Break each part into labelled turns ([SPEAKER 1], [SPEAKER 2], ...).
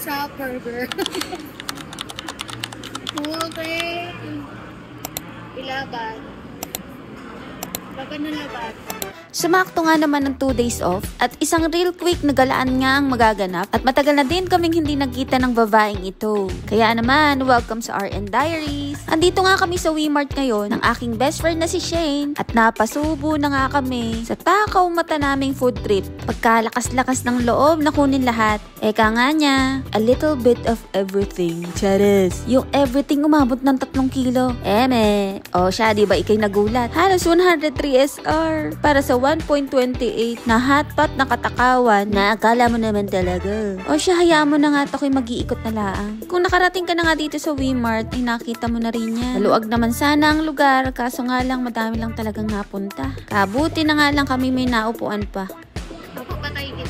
[SPEAKER 1] sa burger. Okay. Ilaban. Laban na laban.
[SPEAKER 2] Sumakto nga naman ng 2 days off at isang real quick na galaan nga ang magaganap at matagal na din kaming hindi nagkita ng babaeng ito. Kaya naman, welcome sa RN Diaries. Andito nga kami sa WeMart ngayon ng aking best friend na si Shane at napasubo na nga kami sa takaw mata naming food trip. Pagkalakas-lakas ng loob na kunin lahat. Eka nga niya, a little bit of everything. Charis. Yung everything umabot ng 3 kilo. Eme. O siya, di ba ikay nagulat? Halos 103 SR para sa 1.28 na hotpot na katakawan na akala mo naman talaga. O siya, hayaan mo na nga ako'y mag-iikot na laang. Kung nakarating ka na nga dito sa WeMart, ay nakita mo na rin yan. Maluwag naman sana ang lugar, kaso nga lang madami lang talagang napunta. Kabuti na nga lang kami may naupuan pa.
[SPEAKER 1] Ako patay din.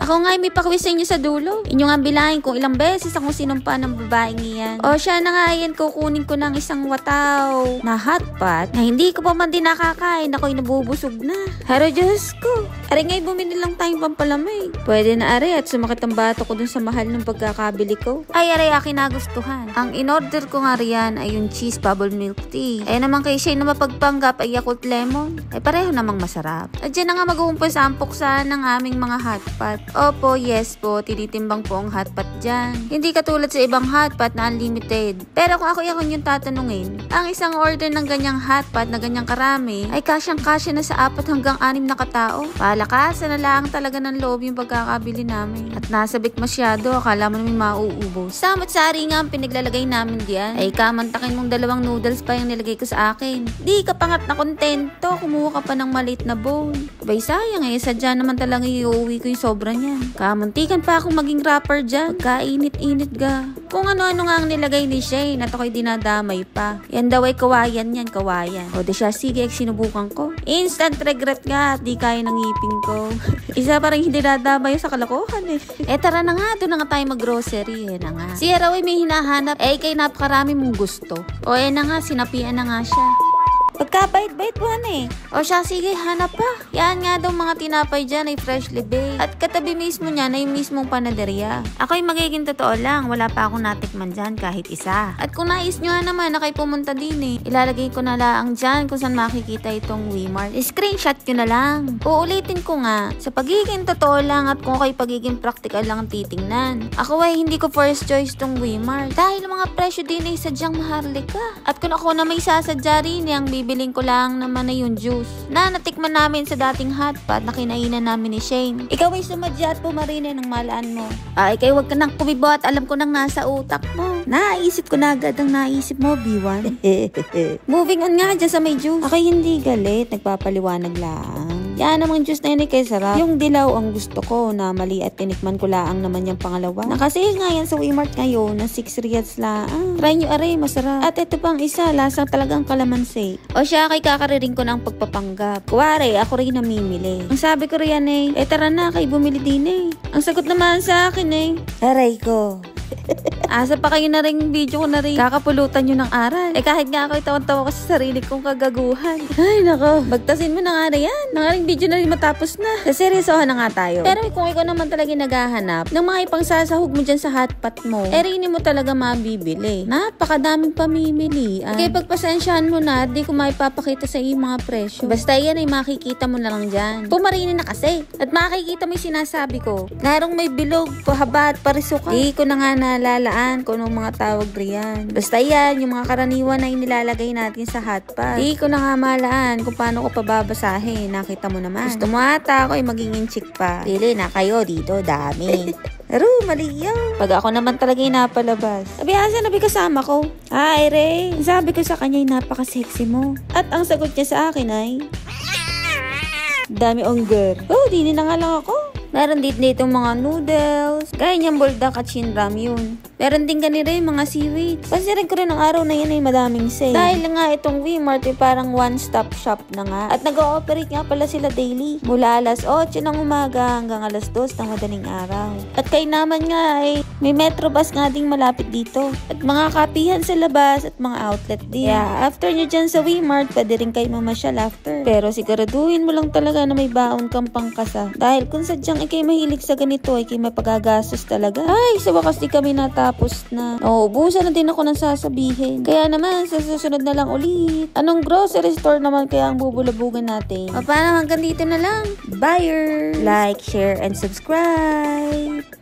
[SPEAKER 2] Ako nga may pakwiz sa inyo sa dulo. Inyo nga bilahin kung ilang beses akong sinumpa ng babaeng iyan. O siya na nga yan, kukunin ko ng isang wataw na hotpot na hindi ko pa man din nakakain. Ako'y nabubusog na. Pero Diyos ko, ari nga'y bumili lang tayong pampalamig. Pwede na ari at sumakit ang bato ko dun sa mahal ng pagkakabili ko. Ay ari akin nagustuhan. Ang in-order ko nga riyan ay yung cheese bubble milk tea. Ay naman kay Shane na mapagpanggap ay Yakult lemon. Ay pareho namang masarap. At dyan na nga mag-uumpos ang puksa ng aming mga hotpot. Opo, yes po, tinitimbang po ang hotpot dyan. Hindi katulad sa ibang hotpot na unlimited. Pero kung ako yung tatanungin, ang isang order ng ganyang hotpot na ganyang karami ay kasyang-kasya na sa 4 hanggang 6 na katao. Palakasan na lang talaga ng loob yung pagkakabili namin. At nasabik masyado, akala mo namin mauubos. Samot-sari nga ang pinaglalagay namin diyan. Ay kamantakin mong 2 noodles pa yung nilagay ko sa akin. Di ka pangat na kontento, kumuha ka pa ng maliit na bowl. Bay sayang sadya naman talaga iuwi ko yung sobra niyan. Kamuntikan pa akong maging rapper dyan. Kainit-init ga. Kung ano-ano nga ang nilagay ni Shane at ako'y dinadamay pa. Yan daw ay kawayan yan, kawayan. O di siya, sige, sinubukan ko. Instant regret nga at di kaya ng ngipin ko. Isa parang hindi nadamay sa kalokohan tara na nga, doon na nga tayo mag-grocery. Na nga. Si raw ay may hinahanap, kay napakarami mong gusto. O na nga, sinapian na nga siya. Pagkabait-bait mo O siya, sige, hanap pa. Yan nga daw mga tinapay dyan ay freshly baked. At katabi mismo niya na yung mismong panaderya. Ako'y magiging totoo lang, wala pa akong natikman dyan kahit isa. At kung nais nyo naman na kayo pumunta din ilalagay ko na lang dyan kung saan makikita itong WeMart. Screenshot nyo na lang. Uulitin ko nga, sa pagiging totoo lang at kung kayo pagiging practical lang ang titingnan. Ako ay hindi ko first choice tong WeMart. Dahil mga presyo din ay sadyang maharlika. At kung ako na may sasadya rin ang bibiling ko lang naman na yung juice na natikman namin sa dating hotpot na kinainan namin ni Shane. Ikaw ay sumadya at pumarine ng malaan mo. Kaya wag ka nang kumibo at alam ko nang nasa utak mo. Naisip ko na agad ang naisip mo, B1. Moving on nga dyan sa may juice. Ako'y hindi galit, nagpapaliwanag lang. Yan namang juice na yun kay sarap. Yung dilaw ang gusto ko na mali at tinikman ko laang naman yung pangalawa. Nakasale nga yan sa WeMart ngayon na 6 riyals lang. Try nyo aray, masarap. At ito pang isa, lasang talagang kalamansi. O siya, kay kakariring ko ng pagpapanggap. Kuwari, ako rin namimili. Ang sabi ko riyan tara na, kay bumili din Ang sagot naman sa akin aray ko. Asa pa kayo na rin video ko na rin kakapulutan nyo ng aral. Kahit nga ako'y tawan-tawa ko sa sarili kong kagaguhan. Ay nako, bagtasin mo na nga rin yan. Nangaring video na rin matapos na. Seryosohan na nga tayo. Pero kung ikaw naman talaga naghahanap ng mga ipangsasahog mo dyan sa hotpot mo, rini mo talaga mabibili. Napakadaming pamimili. Kaya pagpasensyahan mo na, di ko maipapakita sa iyo mga presyo. Basta yan ay makikita mo na lang dyan. Pumarini na kasi. At makikita mo yung sinasabi ko. Narong may bilog, pahaba at parisukan. Di ko na nga nalalaan kung anong mga tawag riyan. Basta yan, yung mga karaniwan na inilalagay natin sa hotpot. Di ko na nga malaan kung paano ko pababasahin. Nakita mo naman. Gusto mo ata ako ay maging chick pa. Pili na kayo dito, dami. Pero mali yun. Pag ako naman talaga yung napalabas. Sabi, asan na kasama ko? Hi, Ray. Sabi ko sa kanya, napaka-sexy mo. At ang sagot niya sa akin ay, dami ongger. Di na nga lang ako. Meron din ditong mga noodles, gaya niyang buldak at shinram yun. Meron din ganito yung mga seaweed. Pansirin ko rin ang araw na yun ay madaming sale. Dahil nga itong WeMart ay parang one-stop shop na nga. At nag-ooperate nga pala sila daily. Mula alas 8 ng umaga hanggang alas 2 ng madaling araw. At kay naman nga ay May metro bus nga ding malapit dito. At mga kapihan sa labas at mga outlet din. Kaya after nyo dyan sa Wmart, pwede rin kayo mamasyal after. Pero siguraduhin mo lang talaga na may baon kang pangkasa. Dahil kung sadyang ikay mahilig sa ganito, ay ikay mapagagastos talaga. Ay, sa wakas di kami natapos na. Nauubusan na din ako ng sasabihin. Kaya naman, sa susunod na lang ulit. Anong grocery store naman kaya ang bubulabugan natin? O paano, hanggang dito na lang. Bye! Like, share, and subscribe!